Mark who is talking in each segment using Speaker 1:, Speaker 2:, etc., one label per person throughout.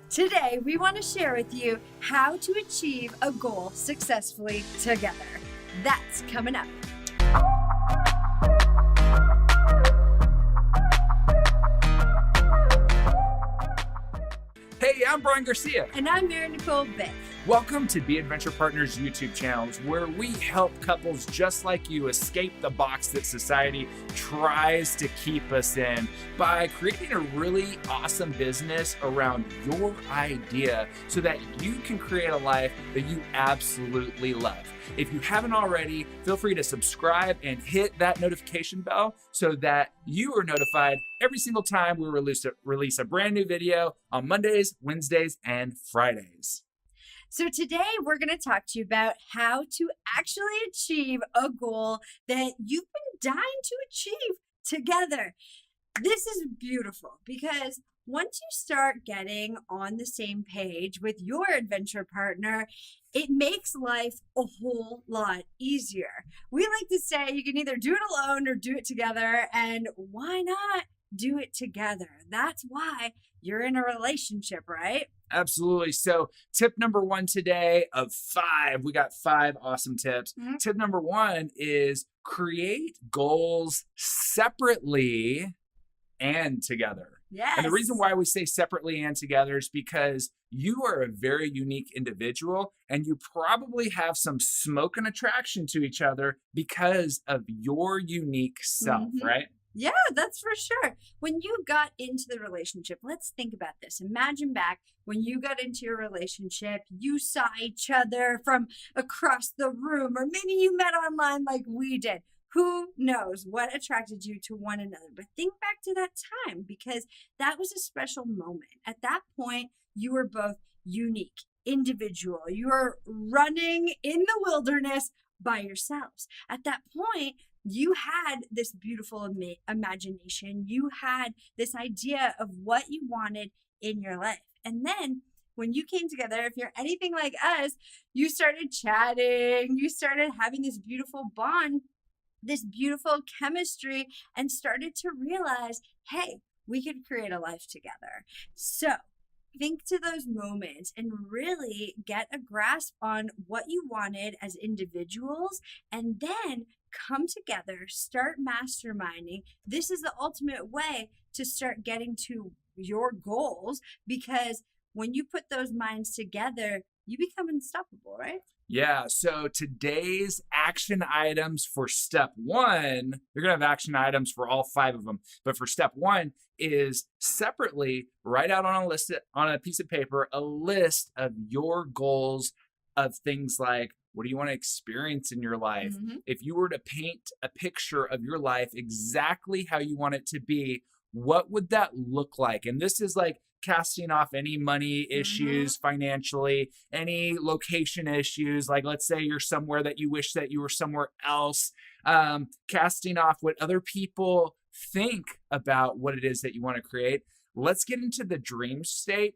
Speaker 1: Today, we want to share with you how to achieve a goal successfully together. That's coming up.
Speaker 2: Hey, I'm Brian Garcia.
Speaker 1: And I'm Mary Nicole Bitt.
Speaker 2: Welcome to Be Adventure Partners YouTube channels, where we help couples just like you escape the box that society tries to keep us in by creating a really awesome business around your idea so that you can create a life that you absolutely love. If you haven't already, feel free to subscribe and hit that notification bell so that you are notified every single time we release a brand new video on Mondays, Wednesdays, and Fridays.
Speaker 1: So today we're going to talk to you about how to actually achieve a goal that you've been dying to achieve together. This is beautiful because once you start getting on the same page with your adventure partner, it makes life a whole lot easier. We like to say you can either do it alone or do it together, and why not do it together? That's why you're in a relationship, right?
Speaker 2: Absolutely. So tip number one today of 5, we got 5 awesome tips.
Speaker 1: Mm-hmm.
Speaker 2: Tip number 1 is create goals separately and together.
Speaker 1: Yes.
Speaker 2: And the reason why we say separately and together is because you are a very unique individual and you probably have some smoke and attraction to each other because of your unique self, right?
Speaker 1: Yeah, that's for sure. When you got into the relationship, let's think about this. Imagine back when you got into your relationship, you saw each other from across the room, or maybe you met online like we did. Who knows what attracted you to one another? But think back to that time because that was a special moment. At that point, you were both unique, individual. You were running in the wilderness by yourselves. At that point, you had this beautiful imagination. You had this idea of what you wanted in your life. And then when you came together, if you're anything like us, you started chatting, you started having this beautiful bond, this beautiful chemistry, and started to realize, hey, we could create a life together. So think to those moments and really get a grasp on what you wanted as individuals, and then come together, start masterminding. This is the ultimate way to start getting to your goals, because when you put those minds together, you become unstoppable, right?
Speaker 2: Yeah, so today's action items for step 1, you're going to have action items for all 5 of them. But for step 1 is separately write out on a piece of paper a list of your goals of things like, what do you want to experience in your life?
Speaker 1: Mm-hmm.
Speaker 2: If you were to paint a picture of your life exactly how you want it to be, what would that look like? And this is like casting off any money issues financially, any location issues. Like, let's say you're somewhere that you wish that you were somewhere else, casting off what other people think about what it is that you want to create. Let's get into the dream state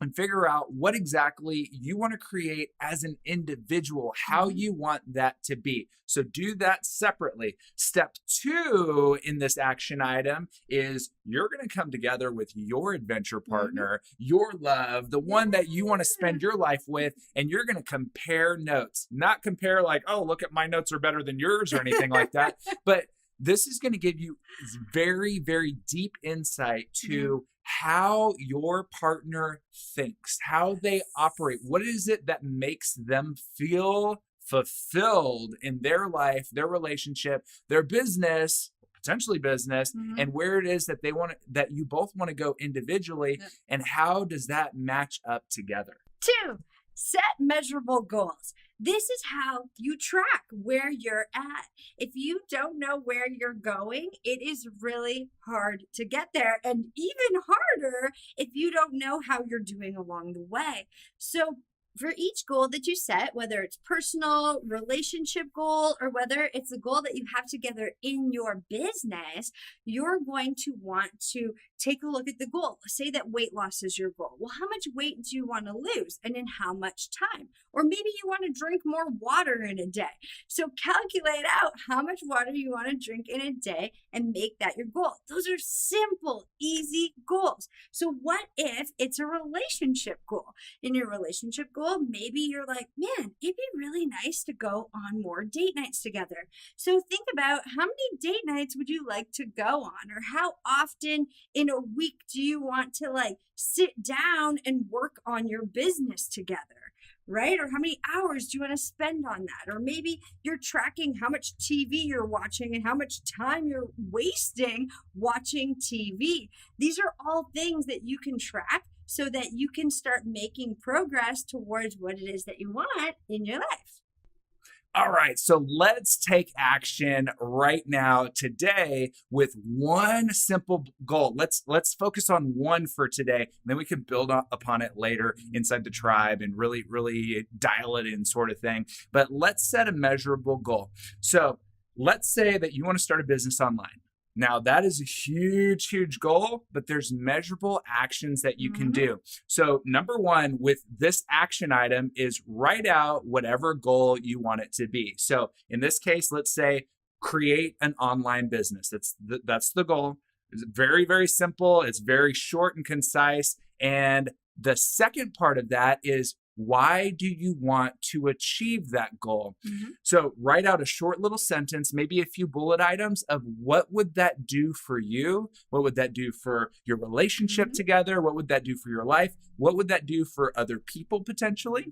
Speaker 2: and figure out what exactly you want to create as an individual, how you want that to be. So do that separately. Step 2 in this action item is you're going to come together with your adventure partner, your love, the one that you want to spend your life with, and you're going to compare notes. Not compare like, oh, look at my notes are better than yours or anything like that. But this is going to give you very, very deep insight to how your partner thinks, how they operate. What is it that makes them feel fulfilled in their life, their relationship, their business, potentially business, and where it is that that you both want to go individually, and how does that match up together?
Speaker 1: 2, set measurable goals. This is how you track where you're at. If you don't know where you're going, it is really hard to get there, and even harder if you don't know how you're doing along the way. So For each goal that you set, whether it's personal, relationship goal, or whether it's a goal that you have together in your business, you're going to want to take a look at the goal. Say that weight loss is your goal. Well, how much weight do you want to lose and in how much time? Or maybe you want to drink more water in a day. So calculate out how much water you want to drink in a day and make that your goal. Those are simple, easy goals. So what if it's a relationship goal? In your relationship goal, maybe you're like, man, it'd be really nice to go on more date nights together. So think about how many date nights would you like to go on, or how often in a week do you want to like sit down and work on your business together, right? Or how many hours do you want to spend on that? Or maybe you're tracking how much TV you're watching and how much time you're wasting watching TV. These are all things that you can track so that you can start making progress towards what it is that you want in your life.
Speaker 2: All right, so let's take action right now today with one simple goal. Let's focus on one for today, and then we can build upon it later inside the tribe and really dial it in, sort of thing. But let's set a measurable goal. So let's say that you want to start a business online. Now, that is a huge goal, but there's measurable actions that you can do. So number one with this action item is write out whatever goal you want it to be. So in this case, let's say create an online business. That's the goal. It's very simple. It's very short and concise. And the second part of that is, why do you want to achieve that goal? So write out a short little sentence, maybe a few bullet items of what would that do for you? What would that do for your relationship together? What would that do for your life? What would that do for other people potentially?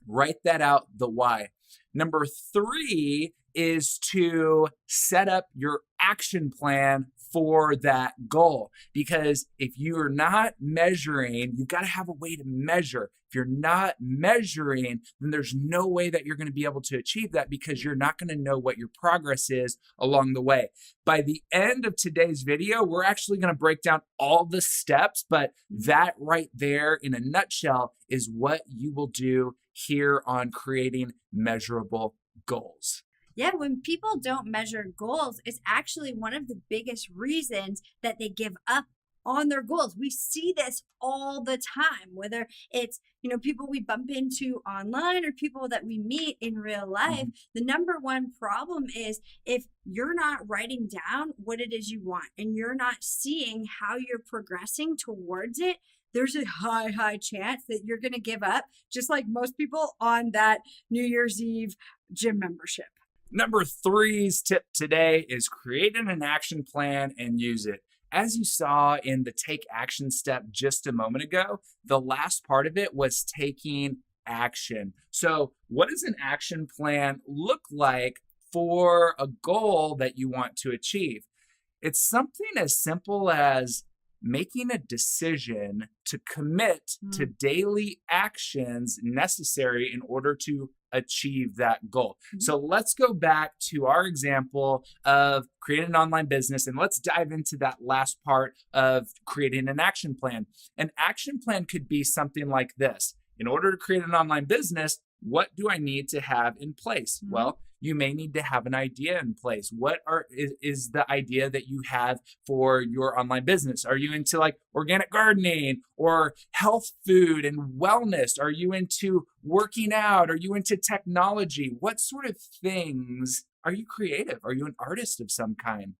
Speaker 2: Write that out, the why. Number 3 is to set up your action plan for that goal. Because if you are not measuring, you've got to have a way to measure. If you're not measuring, then there's no way that you're going to be able to achieve that, because you're not going to know what your progress is along the way. By the end of today's video, we're actually going to break down all the steps, but that right there in a nutshell is what you will do here on creating measurable goals.
Speaker 1: Yeah, when people don't measure goals, it's actually one of the biggest reasons that they give up on their goals. We see this all the time, whether it's, people we bump into online or people that we meet in real life. The number one problem is if you're not writing down what it is you want and you're not seeing how you're progressing towards it, there's a high chance that you're going to give up, just like most people on that New Year's Eve gym membership.
Speaker 2: Number 3's tip today is creating an action plan and use it. As you saw in the take action step just a moment ago, the last part of it was taking action. So what does an action plan look like for a goal that you want to achieve? It's something as simple as making a decision to commit to daily actions necessary in order to achieve that goal. So let's go back to our example of creating an online business, and let's dive into that last part of creating an action plan. An action plan could be something like this. In order to create an online business, what do I need to have in place? Well, you may need to have an idea in place. What is the idea that you have for your online business? Are you into like organic gardening or health food and wellness? Are you into working out? Are you into technology? What sort of things are you creative? Are you an artist of some kind?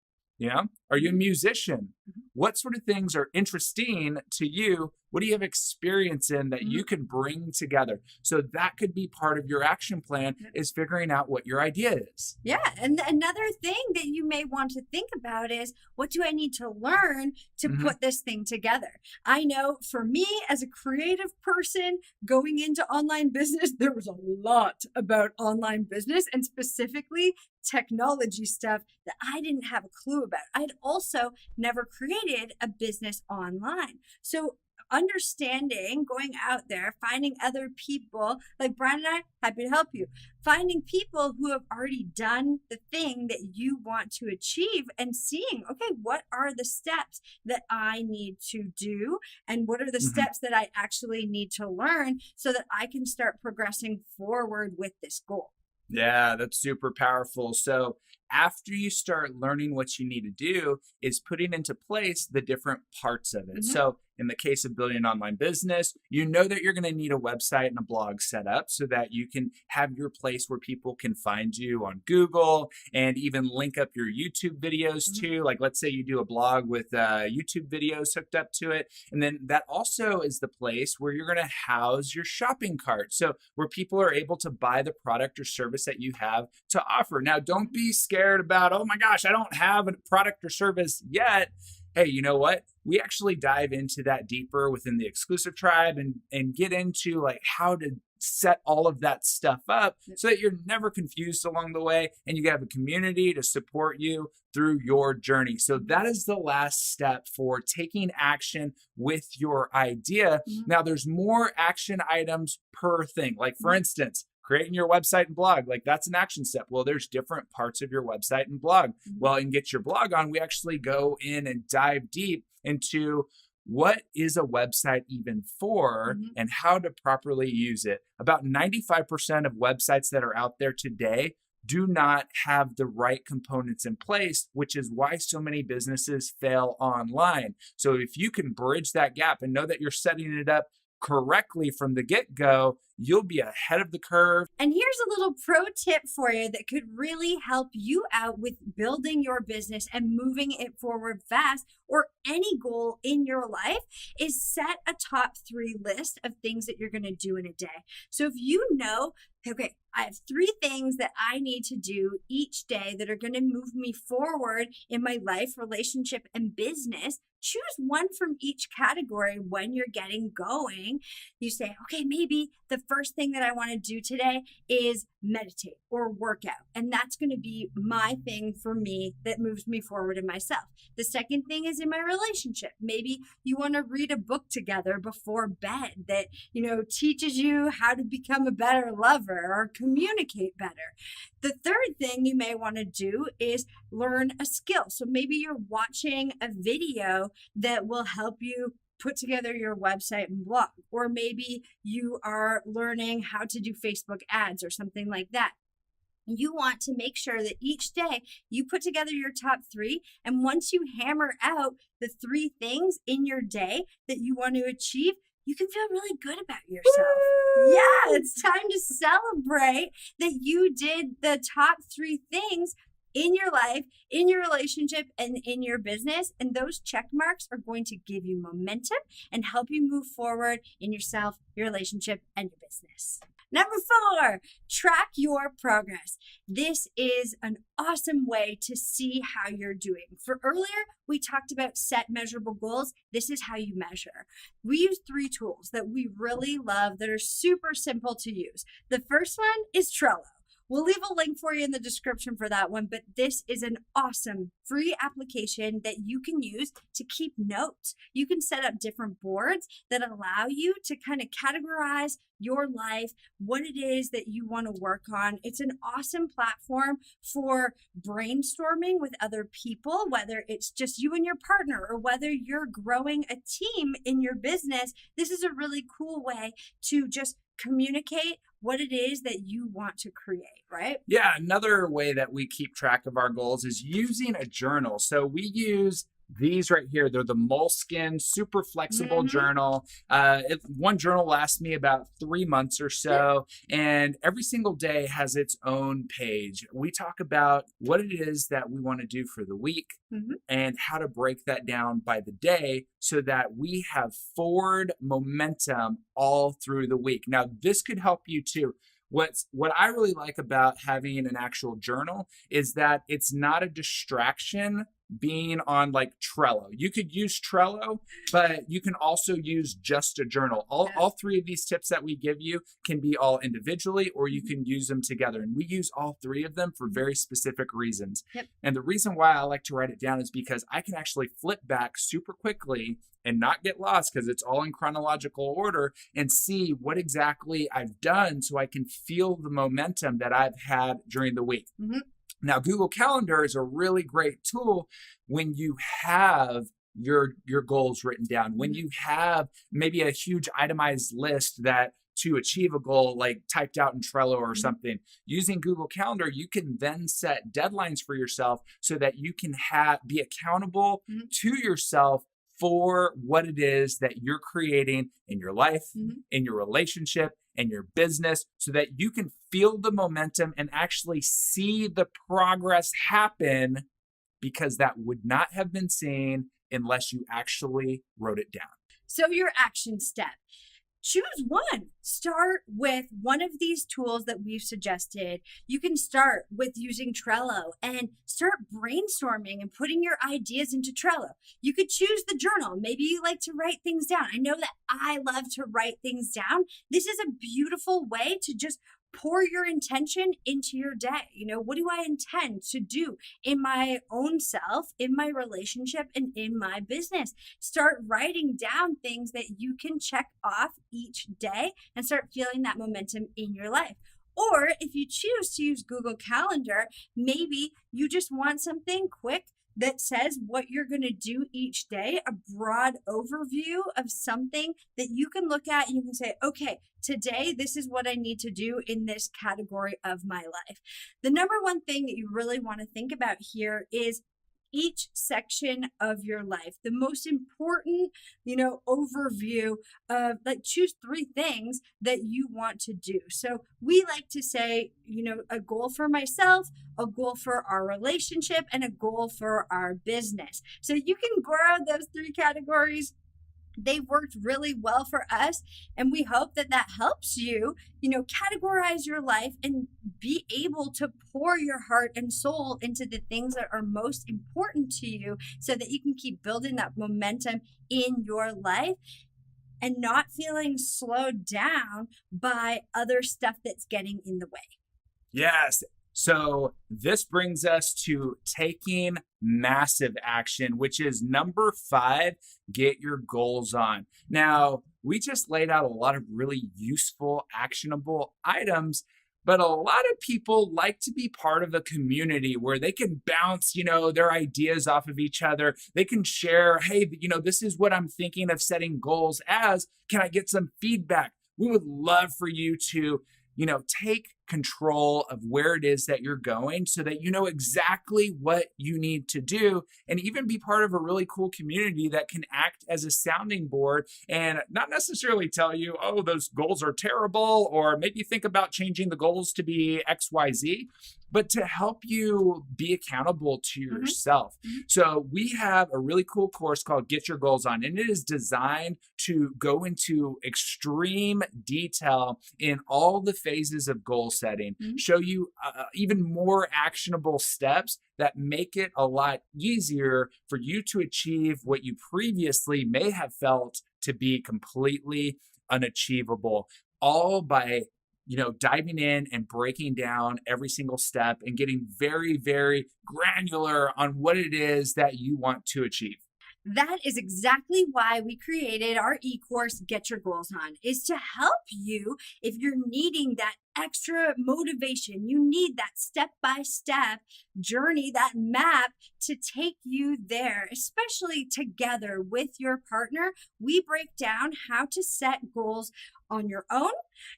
Speaker 2: Are you a musician? What sort of things are interesting to you? What do you have experience in that you can bring together? So that could be part of your action plan, is figuring out what your idea is.
Speaker 1: Yeah. And another thing that you may want to think about is, what do I need to learn to put this thing together? I know for me as a creative person going into online business, there was a lot about online business and specifically technology stuff that I didn't have a clue about. I'd also never created a business online. So understanding, going out there, finding other people like Brian and I, happy to help you. Finding people who have already done the thing that you want to achieve and seeing, okay, what are the steps that I need to do? And what are the steps that I actually need to learn so that I can start progressing forward with this goal?
Speaker 2: Yeah, that's super powerful. So after you start learning what you need to do is putting into place the different parts of it. So in the case of building an online business, you know that you're going to need a website and a blog set up so that you can have your place where people can find you on Google and even link up your YouTube videos too. Like let's say you do a blog with YouTube videos hooked up to it. And then that also is the place where you're going to house your shopping cart. So where people are able to buy the product or service that you have to offer. Now, don't be scared about, oh my gosh, I don't have a product or service yet. Hey, you know what? We actually dive into that deeper within the exclusive tribe and get into like how to set all of that stuff up so that you're never confused along the way and you have a community to support you through your journey. So that is the last step for taking action with your idea. Now there's more action items per thing. Like for instance, creating your website and blog, like that's an action step. Well, there's different parts of your website and blog. Well, and get your blog on, we actually go in and dive deep into what is a website even for and how to properly use it. About 95% of websites that are out there today do not have the right components in place, which is why so many businesses fail online. So if you can bridge that gap and know that you're setting it up correctly from the get-go, you'll be ahead of the curve.
Speaker 1: And here's a little pro tip for you that could really help you out with building your business and moving it forward fast, or any goal in your life, is set a top 3 list of things that you're going to do in a day. So if you know, okay, I have 3 things that I need to do each day that are going to move me forward in my life, relationship, and business. Choose one from each category when you're getting going. You say, okay, maybe the first thing that I want to do today is meditate or work out. And that's going to be my thing for me that moves me forward in myself. The second thing is in my relationship. Maybe you want to read a book together before bed that, teaches you how to become a better lover or communicate better. The third thing you may want to do is learn a skill. So maybe you're watching a video that will help you put together your website and blog, or maybe you are learning how to do Facebook ads or something like that. You want to make sure that each day you put together your top 3. And once you hammer out the 3 things in your day that you want to achieve, you can feel really good about yourself. Woo! Yeah, it's time to celebrate that you did the top 3 things in your life, in your relationship, and in your business. And those check marks are going to give you momentum and help you move forward in yourself, your relationship, and your business. Number 4, track your progress. This is an awesome way to see how you're doing. For earlier, we talked about set measurable goals. This is how you measure. We use 3 tools that we really love that are super simple to use. The first one is Trello. We'll leave a link for you in the description for that one, but this is an awesome free application that you can use to keep notes. You can set up different boards that allow you to kind of categorize your life, what it is that you want to work on. It's an awesome platform for brainstorming with other people, whether it's just you and your partner or whether you're growing a team in your business. This is a really cool way to just communicate what it is that you want to create, right?
Speaker 2: Yeah, another way that we keep track of our goals is using a journal. So we use these right here. They're the Moleskine super flexible journal. One journal lasts me about 3 months or so, and every single day has its own page. We talk about what it is that we want to do for the week and how to break that down by the day so that we have forward momentum all through the week. Now, this could help you too. What I really like about having an actual journal is that it's not a distraction being on like Trello. You could use Trello, but you can also use just a journal. All 3 of these tips that we give you can be all individually, or you can use them together. And we use all 3 of them for very specific reasons. And the reason why I like to write it down is because I can actually flip back super quickly and not get lost because it's all in chronological order, and see what exactly I've done so I can feel the momentum that I've had during the week.
Speaker 1: Mm-hmm.
Speaker 2: Now, Google Calendar is a really great tool when you have your goals written down, when you have maybe a huge itemized list that to achieve a goal, like typed out in Trello or something. Using Google Calendar, you can then set deadlines for yourself so that you can be accountable to yourself for what it is that you're creating in your life, in your relationship, and your business, so that you can feel the momentum and actually see the progress happen, because that would not have been seen unless you actually wrote it down.
Speaker 1: So your action step. Choose one. Start with one of these tools that we've suggested. You can start with using Trello and start brainstorming and putting your ideas into Trello. You could choose the journal. Maybe you like to write things down. I know that I love to write things down. This is a beautiful way to just pour your intention into your day. You know, what do I intend to do in my own self, in my relationship, and in my business? Start writing down things that you can check off each day and start feeling that momentum in your life. Or if you choose to use Google Calendar, maybe you just want something quick that says what you're going to do each day, a broad overview of something that you can look at. You can say, okay, today, this is what I need to do in this category of my life. The number one thing that you really want to think about here is each section of your life. The most important, overview of, like, choose 3 things that you want to do. So we like to say, a goal for myself, a goal for our relationship, and a goal for our business. So you can grow those 3 categories. They've worked really well for us, and we hope that that helps you, categorize your life and be able to pour your heart and soul into the things that are most important to you, so that you can keep building that momentum in your life and not feeling slowed down by other stuff that's getting in the way.
Speaker 2: Yes. So this brings us to taking massive action, which is number 5, get your goals on. Now, we just laid out a lot of really useful, actionable items, but a lot of people like to be part of a community where they can bounce, their ideas off of each other. They can share, hey, this is what I'm thinking of setting goals as. Can I get some feedback? We would love for you to take control of where it is that you're going, so that you know exactly what you need to do, and even be part of a really cool community that can act as a sounding board and not necessarily tell you, oh, those goals are terrible, or maybe think about changing the goals to be XYZ, but to help you be accountable to yourself. So we have a really cool course called Get Your Goals On, and it is designed to go into extreme detail in all the phases of goal setting, show you even more actionable steps that make it a lot easier for you to achieve what you previously may have felt to be completely unachievable, all by diving in and breaking down every single step and getting very, very granular on what it is that you want to achieve.
Speaker 1: That is exactly why we created our e-course, Get Your Goals On, is to help you if you're needing that extra motivation. You need that step-by-step journey, that map to take you there, especially together with your partner. We break down how to set goals on your own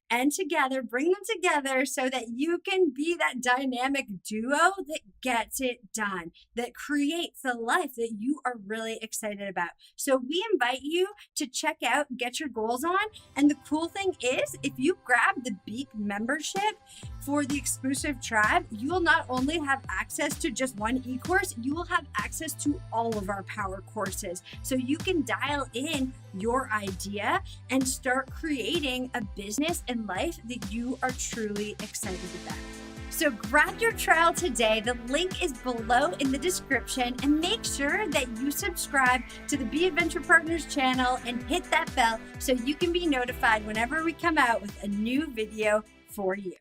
Speaker 1: and together, bring them together so that you can be that dynamic duo that gets it done, that creates the life that you are really excited about. So we invite you to check out Get Your Goals On. And the cool thing is, if you grab the BEAP membership for the exclusive tribe, you will not only have access to just one e-course, you will have access to all of our power courses. So you can dial in your idea and start creating a business and life that you are truly excited about. So grab your trial today. The link is below in the description, and make sure that you subscribe to the Be Adventure Partners channel and hit that bell so you can be notified whenever we come out with a new video for you.